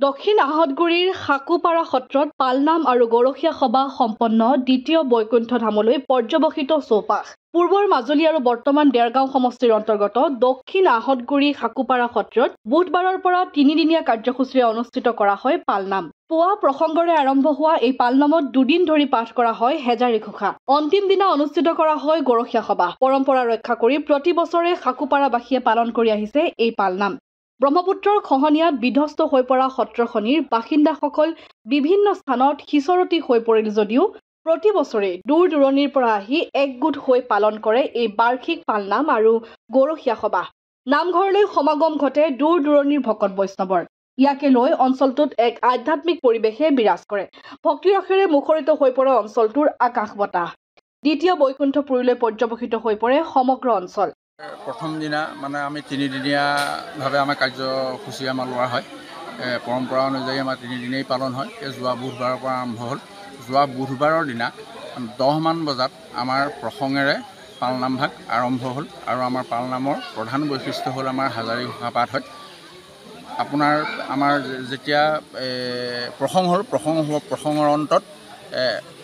দক্ষিণ আহতগুৰিৰ সাকুপাৰা সত্ৰত পালনাম আৰু গৰখীয়া সভা সম্পন্ন দ্বিতীয় বৈকুণ্ঠ ধামলৈ পৰ্যবসিত চৌপাশ। পূৰ্বৰ মাজুলী আৰু বৰ্তমান দেৰগাঁও সমষ্টিৰ অন্তৰ্গত দক্ষিণ আহতগুৰি সাকুপাৰা সত্ৰত বুধবাৰৰ পৰা 3দিনীয়া কাৰ্যসূচীৰে অনুষ্ঠিত কৰা হয় পালনাম। পুৱা প্ৰসংগৰে আৰম্ভ হোৱা এই পালনামত 2 দিন ধৰি পাঠ কৰা হয় হেজাৰী ঘোষা। অন্তিম দিনা অনুষ্ঠিত কৰা হয় গৰখীয়া সভা। পৰম্পৰা ৰক্ষা কৰি প্ৰতি বছৰে সাকুপাৰাবাসীয়ে পালন কৰি আহিছে এই পালনাম। ব্ৰহ্মপুত্ৰৰ খহনীয়াত বিধ্বস্ত হৈ পৰা সত্ৰখনিৰ বাসিন্দাসকল বিভিন্ন স্থানত সিঁচৰতি হৈ পৰিল যদিও প্ৰতি বছৰে দূৰ দূৰণিৰ পৰা আহি একগোট হৈ পালন কৰে এই বাৰ্ষিক পালনাম আৰু গৰখীয়া সভা। নামঘৰলৈ সমাগম ঘটে দূৰ দূৰণিৰ ভকত বৈষ্ণৱৰ। ইয়াকে লৈ অঞ্চলটোত এক আধ্যাত্মিক পৰিৱেশে বিৰাজ কৰে। ভক্তিৰসেৰে মুখৰিত হৈ পৰে অঞ্চলটোৰ আকাশ বতাহ। দ্বিতীয় বৈকুণ্ঠপুৰীলৈ পৰ্যবসিত হৈ পৰে সমগ্ৰ অঞ্চল। প্ৰথম দিনা মানে আমি 3দিনীয়াভাৱে আমাৰ কাৰ্যসূচী আমাৰ লোৱা হয়। পৰম্পৰা অনুযায়ী আমাৰ 3 দিনেই পালন হয়। যোৱা বুধবাৰৰ পৰা আৰম্ভ হ'ল। যোৱা বুধবাৰৰ দিনা 10মান বজাত আমাৰ প্ৰসংগেৰে পালনাম ভাগ আৰম্ভ হ'ল আৰু আমাৰ পালনামৰ প্ৰধান বৈশিষ্ট্য হ'ল আমাৰ হাজাৰী ঘোষা পাঠ হয়। আপোনাৰ আমাৰ যেতিয়া প্ৰসংগৰ অন্তত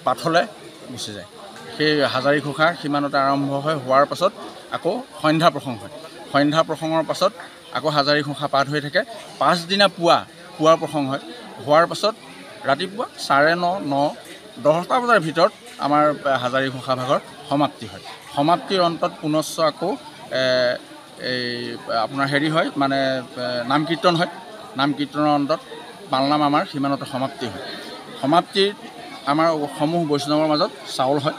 পাঠলৈ গুচি যায়। সেই হাজাৰী ঘোষাৰ সিমানতে আৰম্ভ হোৱাৰ পাছত আকৌ সন্ধ্যা প্ৰসংগ হয়। সন্ধ্যা প্ৰসংগৰ পাছত আকৌ হাজাৰী ঘোষা পাঠ হৈ থাকে। 5 দিনা পুৱাৰ প্ৰসংগ হয়। হোৱাৰ পাছত ৰাতিপুৱা 9:30, 10টা বজাৰ ভিতৰত আমাৰ হাজাৰী ঘোষা ভাগৰ সমাপ্তি হয়। সমাপ্তিৰ অন্তত পুনশ্চ আকৌ আপোনাৰ হয় মানে নাম কীৰ্তন হয়। নাম কীৰ্তনৰ অন্তত পালনাম আমাৰ সিমানতে সমাপ্তি হয়। সমাপ্তিত আমাৰ সমূহ বৈষ্ণৱৰ মাজত চাউল হয়।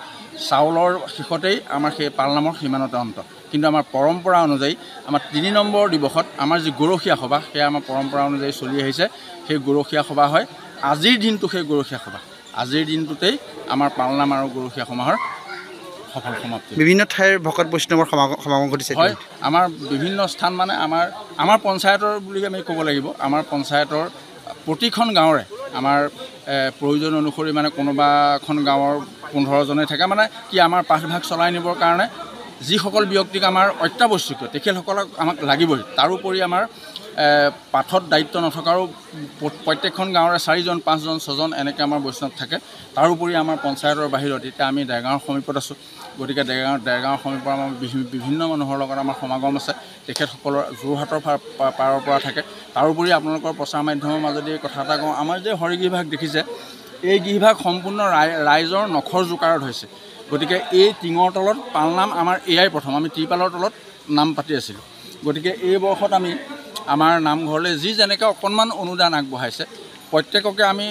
চাউলৰ শেষতেই আমাৰ সেই পালনামৰ সিমানতে অন্ত। কিন্তু আমাৰ পৰম্পৰা অনুযায়ী আমাৰ 3 নম্বৰ দিৱসত আমাৰ যি গৰখীয়া সভা সেয়া আমাৰ পৰম্পৰা অনুযায়ী চলি আহিছে। সেই গৰখীয়া সভা হয় আজিৰ দিনটো। সেই গৰখীয়া সভা আজিৰ দিনটোতেই আমাৰ পালনাম আৰু গৰখীয়া সমাহৰ সফল সমাপ্তি। বিভিন্ন ঠাইৰ ভকত বৈষ্ণৱৰ সমাগম ঘটিছে। হয়, আমাৰ বিভিন্ন স্থান মানে আমাৰ পঞ্চায়তৰ বুলি আমি ক'ব লাগিব। আমাৰ পঞ্চায়তৰ প্ৰতিখন গাঁৱৰে আমাৰ প্ৰয়োজন অনুসৰি মানে কোনোবা এখন গাঁৱৰ 15জনে থাকে মানে কি আমাৰ পাঠভাগ চলাই নিবৰ কাৰণে যিসকল ব্যক্তিক আমাৰ অত্যাৱশ্যকীয় তেখেতসকলক আমাক লাগিবই। তাৰোপৰি আমাৰ পাঠত দায়িত্ব নথকাৰো প্ৰত্যেকখন গাঁৱৰে 4জন, 5জন, 6জন এনেকৈ আমাৰ বৈষ্ণৱ থাকে। তাৰোপৰি আমাৰ পঞ্চায়তৰ বাহিৰত এতিয়া আমি দেৰগাঁৱৰ সমীপত আছোঁ। গতিকে দেৰগাঁৱৰ সমীপৰ আমাৰ বিভিন্ন মানুহৰ লগত আমাৰ সমাগম আছে। তেখেতসকলৰ যোৰহাটৰ পাৰৰ পৰা থাকে। তাৰোপৰি আপোনালোকৰ প্ৰচাৰ মাধ্যমৰ মাজেদি কথা এটা কওঁ, আমাৰ যে হৰিগিৰিভাগ দেখিছে, এই গিৰিভাগ সম্পূৰ্ণ ৰাইজৰ নখৰ জোকাৰত হৈছে। গতিকে এই টিঙৰ তলত পালনাম আমাৰ এয়াই প্ৰথম। আমি ত্ৰিপালৰ তলত নাম পাতি আছিলোঁ। গতিকে এই বৰ্ষত আমি আমাৰ নামঘৰলৈ যি যেনেকৈ অকণমান অনুদান আগবঢ়াইছে প্ৰত্যেককে আমি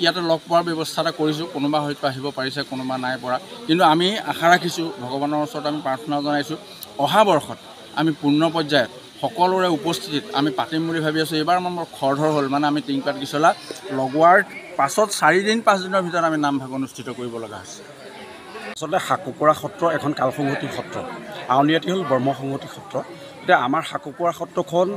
ইয়াতে লগ পোৱাৰ ব্যৱস্থা এটা কৰিছোঁ। কোনোবা হয়তো আহিব পাৰিছে, কোনোবা নাই পৰা। কিন্তু আমি আশা ৰাখিছোঁ, ভগৱানৰ ওচৰত আমি প্ৰাৰ্থনা জনাইছোঁ, অহা বৰ্ষত আমি পূৰ্ণ পৰ্যায়ত সকলোৰে উপস্থিতিত আমি পাতিম বুলি ভাবি আছোঁ। এইবাৰ আমাৰ খৰধৰ হ'ল মানে আমি টিংপাত গিছলা লগোৱাৰ পাছত 4 দিন 5 দিনৰ ভিতৰত আমি নামভাগ অনুষ্ঠিত কৰিব লগা হৈছে। আচলতে সাকুপৰা সত্ৰ এখন কালসংহতি সত্ৰ। আউনীআটী হ'ল ব্ৰহ্মসংহতি সত্ৰ। এতিয়া আমাৰ সাকুপৰা সত্ৰখন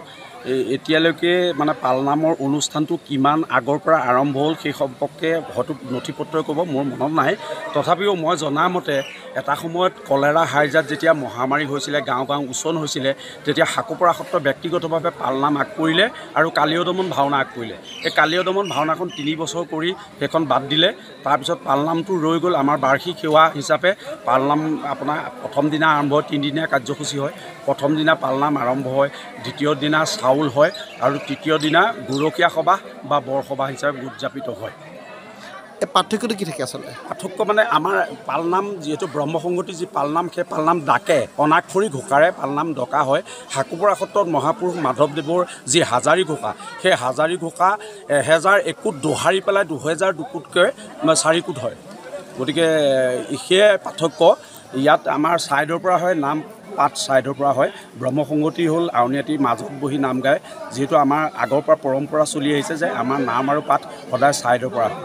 এতিয়ালৈকে মানে পালনামৰ অনুষ্ঠানটো কিমান আগৰ পৰা আৰম্ভ হ'ল সেই সম্পৰ্কে হয়তো নথি পত্ৰই ক'ব, মোৰ মনত নাই। তথাপিও মই জনামতে এটা সময়ত কলেৰা হাইজাত যেতিয়া মহামাৰী হৈছিলে, গাঁও উচন হৈছিলে, তেতিয়া সাকুপৰা সত্ৰ ব্যক্তিগতভাৱে পালনাম আগ কৰিলে আৰু কালীয় দমন ভাওনা আগ কৰিলে। এই কালীয় দমন ভাওনাখন 3 বছৰ কৰি সেইখন বাদ দিলে। তাৰপিছত পালনামটো ৰৈ গ'ল। আমাৰ বাৰ্ষিক সেৱা হিচাপে পালনাম আপোনাৰ প্ৰথম দিনা আৰম্ভ হয়, 3দিনীয়া কাৰ্যসূচী হয়। প্ৰথম দিনা পালনাম আৰম্ভ হয়, দ্বিতীয় দিনা চাউল হয় আৰু তৃতীয় দিনা গৰখীয়া সভা বা বৰসভা হিচাপে উদযাপিত হয়। এই পাৰ্থক্যটো কি থাকে আচলতে? পাৰ্থক্য মানে আমাৰ পালনাম যিহেতু ব্ৰহ্মসংগতি যি পালনাম, সেই পালনাম ডাকে অনাক্ষৰী ঘোষাৰে পালনাম ডকা হয়। সাকুপৰা সত্ৰত মহাপুৰুষ মাধৱদেৱৰ যি হাজাৰী ঘোষা, সেই হাজাৰী ঘোষা 1000 একোট দোহাৰি পেলাই 2000 দুকোটকৈ 4 কোট হয়। গতিকে সেয়ে পাৰ্থক্য। ইয়াত আমাৰ ছাইডৰ পৰা হয়, নাম পাঠ ছাইডৰ পৰা হয়। ব্ৰহ্মসংগতি হ'ল আউনীআটীৰ মাজত বহি নাম গায়। যিহেতু আমাৰ আগৰ পৰা পৰম্পৰা চলি আহিছে যে আমাৰ নাম আৰু পাঠ সদায় ছাইডৰ পৰা হয়।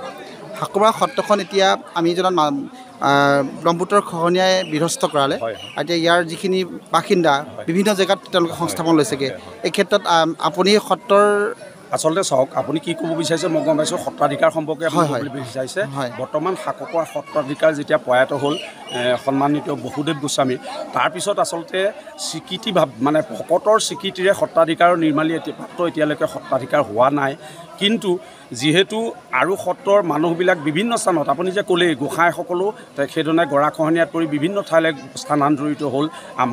সাকুপৰা সত্ৰখন এতিয়া আমি জনাত ব্ৰহ্মপুত্ৰৰ খহনীয়াই বিধ্বস্ত কৰালে। এতিয়া ইয়াৰ যিখিনি বাসিন্দা বিভিন্ন জেগাত তেওঁলোকে সংস্থাপন লৈছেগৈ। এই ক্ষেত্ৰত আপুনি সত্ৰৰ আচলতে চাওক, আপুনি কি ক'ব বিচাৰিছে মই গম পাইছোঁ। সত্ৰাধিকাৰ সম্পৰ্কে ক'বলৈ বিচাৰিছে। বৰ্তমান সাকুপৰা সত্ৰাধিকাৰ যেতিয়া প্ৰয়াত হ'ল সন্মানিত বসুদেৱ গোস্বামী, তাৰপিছত আচলতে স্বীকৃতি মানে ভকতৰ স্বীকৃতিৰে সত্ৰাধিকাৰৰ নিৰ্মালী পাত্ৰ এতিয়ালৈকে সত্ৰাধিকাৰ হোৱা নাই। কিন্তু যিহেতু আৰু সত্ৰৰ মানুহবিলাক বিভিন্ন স্থানত আপুনি যে ক'লেই গোসাঁইসকলো সেইধৰণে গৰাখহনীয়াত পৰি বিভিন্ন ঠাইলৈ স্থানান্তৰিত হ'ল।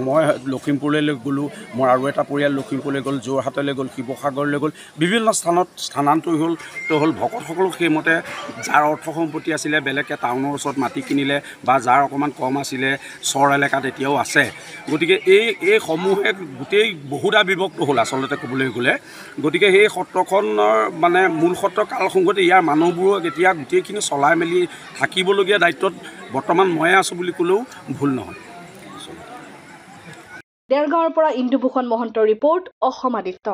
মই লখিমপুৰলৈ গ'লোঁ, মোৰ আৰু এটা পৰিয়াল লখিমপুৰলৈ গ'ল, যোৰহাটলৈ গ'ল, শিৱসাগৰলৈ গ'ল, বিভিন্ন স্থানত স্থানান্তৰিত হ'ল। ভকতসকলো সেইমতে যাৰ অৰ্থ সম্পত্তি আছিলে বেলেগকৈ টাউনৰ ওচৰত মাটি কিনিলে বা যাৰ অকণমান কম আছিলে চৰ এলেকাত এতিয়াও আছে। গতিকে এই সমূহে গোটেই বহুধা বিভক্ত হ'ল আচলতে ক'বলৈ গ'লে। গতিকে সেই সত্ৰখনৰ মানে মূল সত্ৰ কালসংগতি ইয়াৰ মানুহবোৰক এতিয়া গোটেইখিনি চলাই মেলি থাকিবলগীয়া দায়িত্বত বৰ্তমান ময়ে আছোঁ বুলি ক'লেও ভুল নহয়। দেৰগাঁৱৰ পৰা ইন্দুভূষণ মহন্তৰ ৰিপৰ্ট, অসম আদিত্য।